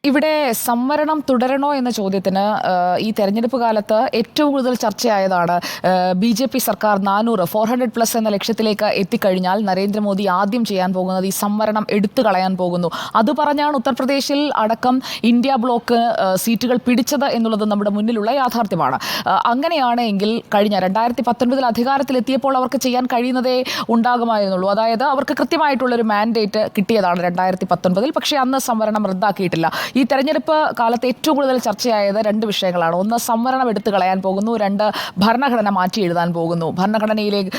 ഇവിടെ സംവരണം തുടരണോ എന്ന ചോദ്യത്തിന് ഈ തെരഞ്ഞെടുപ്പ് കാലത്ത് ഏറ്റവും കൂടുതൽ ചർച്ചയായതാണ് BJP സർക്കാർ 400+ എന്ന ലക്ഷ്യത്തിലേക്ക് എത്തിക്കഴിഞ്ഞാൽ നരേന്ദ്രമോദി ആദ്യം ചെയ്യാൻ പോകുന്നത് ഈ സംവരണം എടുത്തു കളയാൻ പോകുന്നു. അത് പറഞ്ഞാണ് ഉത്തർപ്രദേശിൽ അടക്കം ഇന്ത്യ ബ്ലോക്ക് സീറ്റുകൾ പിടിച്ചത് എന്നുള്ളത് നമ്മുടെ മുന്നിലുള്ള യാഥാർത്ഥ്യമാണ്. അങ്ങനെയാണെങ്കിൽ കഴിഞ്ഞ 2019 അധികാരത്തിലെത്തിയപ്പോൾ അവർക്ക് ചെയ്യാൻ കഴിയുന്നതേ ഉണ്ടാകുമായിരുന്നുള്ളൂ. അതായത് അവർക്ക് കൃത്യമായിട്ടുള്ളൊരു മാൻഡേറ്റ് കിട്ടിയതാണ് 2019. പക്ഷേ അന്ന് സംവരണം റദ്ദാക്കിയിട്ടില്ല. ഈ തെരഞ്ഞെടുപ്പ് കാലത്ത് ഏറ്റവും കൂടുതൽ ചർച്ചയായത് 2 വിഷയങ്ങളാണ്. ഒന്ന്, സംവരണം എടുത്തു കളയാൻ പോകുന്നു. 2, ഭരണഘടന മാറ്റി എഴുതാൻ പോകുന്നു. ഭരണഘടനയിലേക്ക്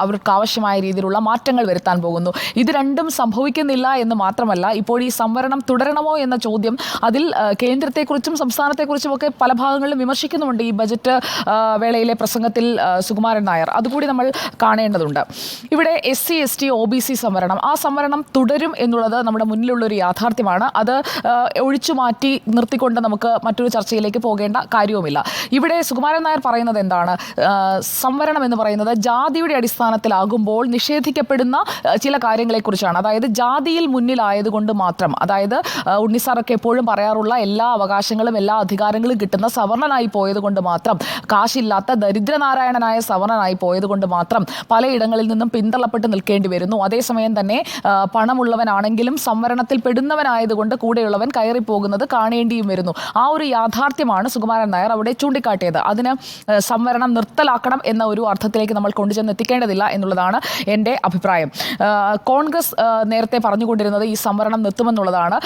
അവർക്ക് ആവശ്യമായ രീതിയിലുള്ള മാറ്റങ്ങൾ വരുത്താൻ പോകുന്നു. ഇത് രണ്ടും സംഭവിക്കുന്നില്ല എന്ന് മാത്രമല്ല, ഇപ്പോൾ ഈ സംവരണം തുടരണമോ എന്ന ചോദ്യം അതിൽ കേന്ദ്രത്തെക്കുറിച്ചും സംസ്ഥാനത്തെക്കുറിച്ചും ഒക്കെ പല ഭാഗങ്ങളിലും വിമർശിക്കുന്നുമുണ്ട്. ഈ ബജറ്റ് വേളയിലെ പ്രസംഗത്തിൽ സുകുമാരൻ നായർ, അതുകൂടി നമ്മൾ കാണേണ്ടതുണ്ട്. ഇവിടെ SC ST OBC സംവരണം, ആ സംവരണം തുടരും എന്നുള്ളത് നമ്മുടെ മുന്നിലുള്ളൊരു യാഥാർത്ഥ്യമാണ്. അത് ഒഴിച്ചു മാറ്റി നിർത്തിക്കൊണ്ട് നമുക്ക് മറ്റൊരു ചർച്ചയിലേക്ക് പോകേണ്ട കാര്യവുമില്ല. ഇവിടെ സുകുമാരൻ നായർ പറയുന്നത് എന്താണ്? സംവരണം എന്ന് പറയുന്നത് ജാതിയുടെ അടിസ്ഥാനത്തിലാകുമ്പോൾ നിഷേധിക്കപ്പെടുന്ന ചില കാര്യങ്ങളെക്കുറിച്ചാണ്. അതായത് ജാതിയിൽ മുന്നിലായതുകൊണ്ട് മാത്രം, അതായത് ഉണ്ണിസാറൊക്കെ എപ്പോഴും പറയാറുള്ള എല്ലാ അവകാശങ്ങളും എല്ലാ അധികാരങ്ങളും കിട്ടുന്ന സവർണനായി പോയത് കൊണ്ട് മാത്രം, കാശില്ലാത്ത ദരിദ്രനാരായണനായ സവർണനായി പോയത് കൊണ്ട് മാത്രം പലയിടങ്ങളിൽ നിന്നും പിന്തള്ളപ്പെട്ട് നിൽക്കേണ്ടി വരുന്നു. അതേസമയം തന്നെ പണമുള്ളവനാണെങ്കിലും സംവരണത്തിൽ പെടുന്നവനായതുകൊണ്ട് കൂടെയുള്ളവൻ കയറിപ്പോകുന്നത് കാണേണ്ടിയും വരുന്നു. ആ ഒരു യാഥാർത്ഥ്യമാണ് സുകുമാരൻ നായർ അവിടെ ചൂണ്ടിക്കാട്ടിയത്. അതിന് സംവരണം നിർത്തലാക്കണം എന്ന ഒരു അർത്ഥത്തിലേക്ക് നമ്മൾ കൊണ്ടുചെന്ന് എത്തിക്കേണ്ടതില്ല എന്നുള്ളതാണ് എൻ്റെ അഭിപ്രായം. കോൺഗ്രസ് നേരത്തെ പറഞ്ഞുകൊണ്ടിരുന്നത് ഈ സംവരണം നിർത്തുമെന്നുള്ളതാണ്.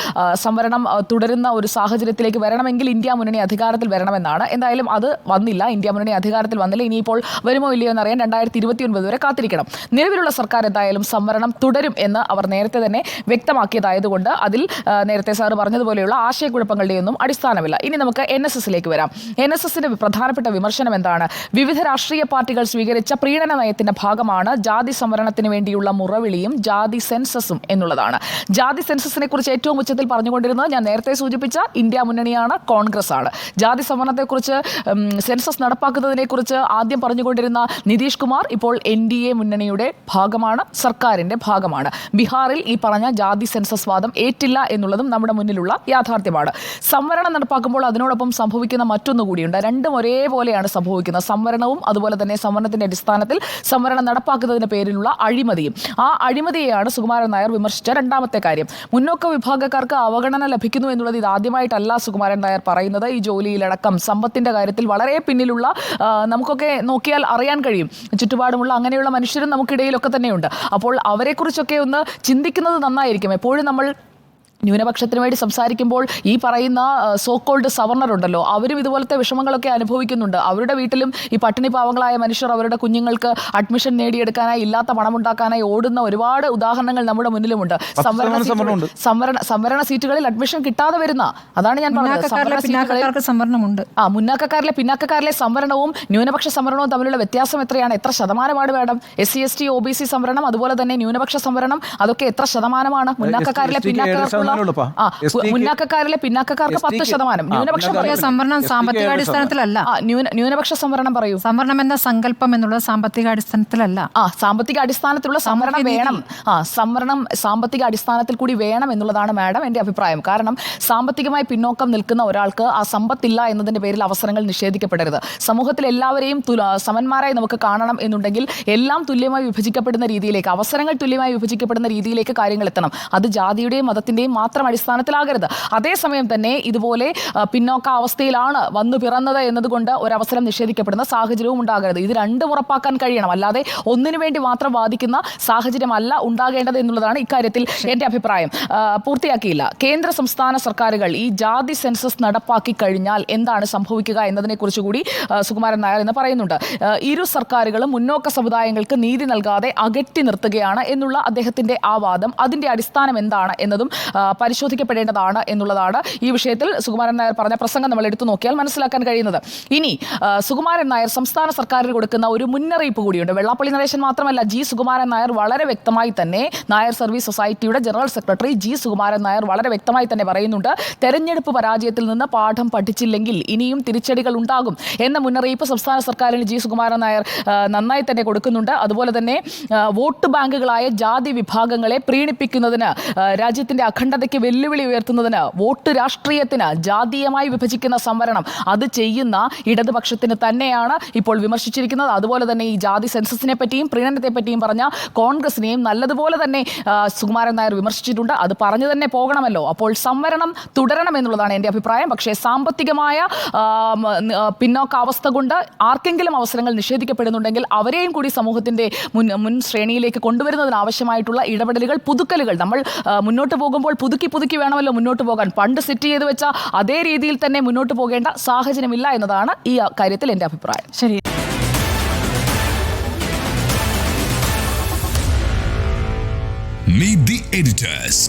സംവരണം തുടരുന്ന ഒരു സാഹചര്യത്തിലേക്ക് വരണമെങ്കിൽ ഇന്ത്യ മുന്നണി അധികാരത്തിൽ വരണമെന്നാണ്. എന്തായാലും അത് വന്നില്ല. ഇന്ത്യ മുന്നണി അധികാരത്തിൽ വന്നില്ല. ഇനിയിപ്പോൾ വരുമോ ഇല്ലയോ എന്നറിയാൻ 2029 വരെ കാത്തിരിക്കണം. നിലവിലുള്ള സർക്കാർ എന്തായാലും സംവരണം തുടരും എന്ന് അവർ നേരത്തെ തന്നെ വ്യക്തമാക്കിയതായതുകൊണ്ട് അതിൽ നേരത്തെ സാർ പറഞ്ഞതുപോലെയുള്ള ആശയക്കുഴപ്പങ്ങളുടെയൊന്നും അടിസ്ഥാനമില്ല. ഇനി നമുക്ക് NSSലേക്ക് വരാം. NSSന്റെ പ്രധാനപ്പെട്ട വിമർശനം എന്താണ്? വിവിധ രാഷ്ട്രീയ പാർട്ടികൾ സ്വീകരിച്ച പ്രീണന നയത്തിന്റെ ഭാഗമാണ് ജാതി സംവരണത്തിന് വേണ്ടിയുള്ള മുറവിളിയും ജാതി സെൻസസും എന്നുള്ളതാണ്. ജാതി സെൻസസിനെ കുറിച്ച് ഏറ്റവും ഉച്ചത്തിൽ പറഞ്ഞുകൊണ്ടിരുന്നത് ഞാൻ നേരത്തെ സൂചിപ്പിച്ച ഇന്ത്യ മുന്നണിയാണ്, കോൺഗ്രസ് ആണ്. ജാതി സംവരണത്തെക്കുറിച്ച്, സെൻസസ് നടപ്പാക്കുന്നതിനെക്കുറിച്ച് ആദ്യം പറഞ്ഞുകൊണ്ടിരുന്ന നിതീഷ് കുമാർ ഇപ്പോൾ NDA മുന്നണിയുടെ ഭാഗമാണ്, സർക്കാരിന്റെ ഭാഗമാണ്. ബീഹാറിൽ ഈ പറഞ്ഞ ജാതി സെൻസസ് വാദം ഏറ്റില്ല എന്നുള്ളതും നമ്മുടെ മുന്നിലുള്ള യാഥാർത്ഥ്യമാണ്. സംവരണം നടപ്പാക്കുമ്പോൾ അതിനോടൊപ്പം സംഭവിക്കുന്ന മറ്റൊന്നു കൂടിയുണ്ട്. രണ്ടും ഒരേപോലെയാണ് സംഭവിക്കുന്നത്. സംവരണവും അതുപോലെ തന്നെ സംവരണത്തിന്റെ അടിസ്ഥാനത്തിൽ സംവരണം നടപ്പാക്കുന്നതിന്റെ പേരിലുള്ള അഴിമതിയും. ആ അഴിമതിയെയാണ് സുകുമാരൻ നായർ വിമർശിച്ച രണ്ടാമത്തെ കാര്യം. മുന്നോക്ക വിഭാഗക്കാർക്ക് അവഗണന ലഭിക്കുന്നു എന്നുള്ളത് ഇതാദ്യമായിട്ടല്ല സുകുമാരൻ നായർ പറയുന്നത്. ഈ ജോലിയിലടക്കം സമ്പത്തിന്റെ കാര്യത്തിൽ വളരെ പിന്നിലുള്ള, നമുക്കൊക്കെ നോക്കിയാൽ അറിയാൻ കഴിയും, ചുറ്റുപാടുമുള്ള അങ്ങനെയുള്ള മനുഷ്യരും നമുക്കിടയിലൊക്കെ തന്നെയുണ്ട്. അപ്പോൾ അവരെക്കുറിച്ചൊക്കെ ഒന്ന് ചിന്തിക്കുന്നത് നന്നായിരിക്കും. എപ്പോഴും നമ്മൾ ന്യൂനപക്ഷത്തിന് വേണ്ടി സംസാരിക്കുമ്പോൾ ഈ പറയുന്ന സോക്കോൾഡ് സവർണറുണ്ടല്ലോ, അവരും ഇതുപോലത്തെ വിഷമങ്ങളൊക്കെ അനുഭവിക്കുന്നുണ്ട്. അവരുടെ വീട്ടിലും ഈ പട്ടിണി പാവങ്ങളായ മനുഷ്യർ അവരുടെ കുഞ്ഞുങ്ങൾക്ക് അഡ്മിഷൻ നേടിയെടുക്കാനായി, ഇല്ലാത്ത പണമുണ്ടാക്കാനായി ഓടുന്ന ഒരുപാട് ഉദാഹരണങ്ങൾ നമ്മുടെ മുന്നിലുമുണ്ട്. സംവരണ സീറ്റുകളിൽ അഡ്മിഷൻ കിട്ടാതെ വരുന്ന, അതാണ് ഞാൻ പറഞ്ഞത്. സംവരണമുണ്ട്. മുന്നാക്കക്കാരിലെ പിന്നാക്കക്കാരിലെ സംവരണവും ന്യൂനപക്ഷ സംവരണവും തമ്മിലുള്ള വ്യത്യാസം എത്രയാണ്? എത്ര ശതമാനമാണ് വേണം? SC ST OBC സംവരണം, അതുപോലെ തന്നെ ന്യൂനപക്ഷ സംവരണം, അതൊക്കെ എത്ര ശതമാനമാണ്? മുന്നാക്കക്കാരിലെ പിന്നാക്കക്കാർക്കുള്ള, മുന്നാക്കക്കാരിലെ പിന്നാക്കക്കാർക്ക് 10%. ന്യൂനപക്ഷ സംവരണം സാമ്പത്തികാടിസ്ഥാനത്തിലല്ല. ന്യൂനപക്ഷ സംവരണം പറയൂ. സംവരണം എന്ന സങ്കല്പം എന്നുള്ളത് സാമ്പത്തികാടിസ്ഥാനത്തിലല്ല. സാമ്പത്തിക അടിസ്ഥാനത്തിലുള്ള സംവരണം വേണം. സംവരണം സാമ്പത്തിക അടിസ്ഥാനത്തിൽ കൂടി വേണം എന്നുള്ളതാണ് മാഡം എൻ്റെ അഭിപ്രായം. കാരണം സാമ്പത്തികമായി പിന്നോക്കം നിൽക്കുന്ന ഒരാൾക്ക് ആ സമ്പത്തില്ല എന്നതിന്റെ പേരിൽ അവസരങ്ങൾ നിഷേധിക്കപ്പെടരുത്. സമൂഹത്തിൽ എല്ലാവരെയും സമന്മാരായി നമുക്ക് കാണണം എന്നുണ്ടെങ്കിൽ എല്ലാം തുല്യമായി വിഭജിക്കപ്പെടുന്ന രീതിയിലേക്ക്, അവസരങ്ങൾ തുല്യമായി വിഭജിക്കപ്പെടുന്ന രീതിയിലേക്ക് കാര്യങ്ങൾ എത്തണം. അത് ജാതിയുടെയും മതത്തിന്റെയും മാത്രം അടിസ്ഥാനത്തിലാകരുത്. അതേസമയം തന്നെ ഇതുപോലെ പിന്നോക്ക അവസ്ഥയിലാണ് വന്നു പിറന്നത് എന്നതുകൊണ്ട് ഒരവസരം നിഷേധിക്കപ്പെടുന്ന സാഹചര്യവും ഉണ്ടാകരുത്. ഇത് രണ്ടും ഉറപ്പാക്കാൻ കഴിയണം. അല്ലാതെ ഒന്നിനു വേണ്ടി മാത്രം വാദിക്കുന്ന സാഹചര്യമല്ല ഉണ്ടാകേണ്ടത് എന്നുള്ളതാണ് ഇക്കാര്യത്തിൽ എൻ്റെ അഭിപ്രായം. പൂർത്തിയാക്കിയില്ല. കേന്ദ്ര സംസ്ഥാന സർക്കാരുകൾ ഈ ജാതി സെൻസസ് നടപ്പാക്കി കഴിഞ്ഞാൽ എന്താണ് സംഭവിക്കുക എന്നതിനെ കുറിച്ച് കൂടി സുകുമാരൻ നായർ എന്ന് പറയുന്നുണ്ട്. ഇരു സർക്കാരുകളും മുന്നോക്ക സമുദായങ്ങൾക്ക് നീതി നൽകാതെ അകറ്റി നിർത്തുകയാണ് എന്നുള്ള അദ്ദേഹത്തിന്റെ ആ വാദം, അതിന്റെ അടിസ്ഥാനം എന്താണ് എന്നതും പരിശോധിക്കപ്പെടേണ്ടതാണ് എന്നുള്ളതാണ് ഈ വിഷയത്തിൽ സുകുമാരൻ നായർ പറഞ്ഞ പ്രസംഗം നമ്മൾ എടുത്തു നോക്കിയാൽ മനസ്സിലാക്കാൻ കഴിയുന്നത്. ഇനി സുകുമാരൻ നായർ സംസ്ഥാന സർക്കാരിന് കൊടുക്കുന്ന ഒരു മുന്നറിയിപ്പ് കൂടിയുണ്ട്. വെള്ളാപ്പള്ളി നടേശൻ മാത്രമല്ല, G സുകുമാരൻ നായർ വളരെ വ്യക്തമായി തന്നെ, നായർ സർവീസ് സൊസൈറ്റിയുടെ general secretary G Sukumaran Nair വളരെ വ്യക്തമായി തന്നെ പറയുന്നുണ്ട്, തെരഞ്ഞെടുപ്പ് പരാജയത്തിൽ നിന്ന് പാഠം പഠിച്ചില്ലെങ്കിൽ ഇനിയും തിരിച്ചടികൾ ഉണ്ടാകും എന്ന മുന്നറിയിപ്പ് സംസ്ഥാന സർക്കാരിന് G സുകുമാരൻ നായർ നന്നായി തന്നെ കൊടുക്കുന്നുണ്ട്. അതുപോലെ തന്നെ വോട്ട് ബാങ്കുകളായ ജാതി വിഭാഗങ്ങളെ പ്രീണിപ്പിക്കുന്നതിന്, രാജ്യത്തിന്റെ അഖണ്ഡത ജനതയ്ക്ക് വെല്ലുവിളി ഉയർത്തുന്നതിന്, വോട്ട് രാഷ്ട്രീയത്തിന്, ജാതീയമായി വിഭജിക്കുന്ന സംവരണം അത് ചെയ്യുന്ന ഇടതുപക്ഷത്തിന് തന്നെയാണ് ഇപ്പോൾ വിമർശിച്ചിരിക്കുന്നത്. അതുപോലെ തന്നെ ഈ ജാതി സെൻസസിനെ പറ്റിയും പ്രീണനത്തെ പറ്റിയും പറഞ്ഞ കോൺഗ്രസിനെയും നല്ലതുപോലെ തന്നെ സുകുമാരൻ നായർ വിമർശിച്ചിട്ടുണ്ട്. അത് പറഞ്ഞു തന്നെ പോകണമല്ലോ. അപ്പോൾ സംവരണം തുടരണം എന്നുള്ളതാണ് എൻ്റെ അഭിപ്രായം. പക്ഷേ സാമ്പത്തികമായ പിന്നോക്കാവസ്ഥ കൊണ്ട് ആർക്കെങ്കിലും അവസരങ്ങൾ നിഷേധിക്കപ്പെടുന്നുണ്ടെങ്കിൽ അവരെയും കൂടി സമൂഹത്തിൻ്റെ മുൻ ശ്രേണിയിലേക്ക് കൊണ്ടുവരുന്നതിന് ആവശ്യമായിട്ടുള്ള ഇടപെടലുകൾ, പുതുക്കലുകൾ നമ്മൾ മുന്നോട്ട് പോകുമ്പോൾ പുതുക്കി വേണമല്ലോ മുന്നോട്ട് പോകാൻ. പണ്ട് സെറ്റ് ചെയ്ത് വെച്ച അതേ രീതിയിൽ തന്നെ മുന്നോട്ട് പോകേണ്ട സാഹചര്യമില്ല എന്നതാണ് ഈ കാര്യത്തിൽ എൻ്റെ അഭിപ്രായം. ശരി. Meet the editors.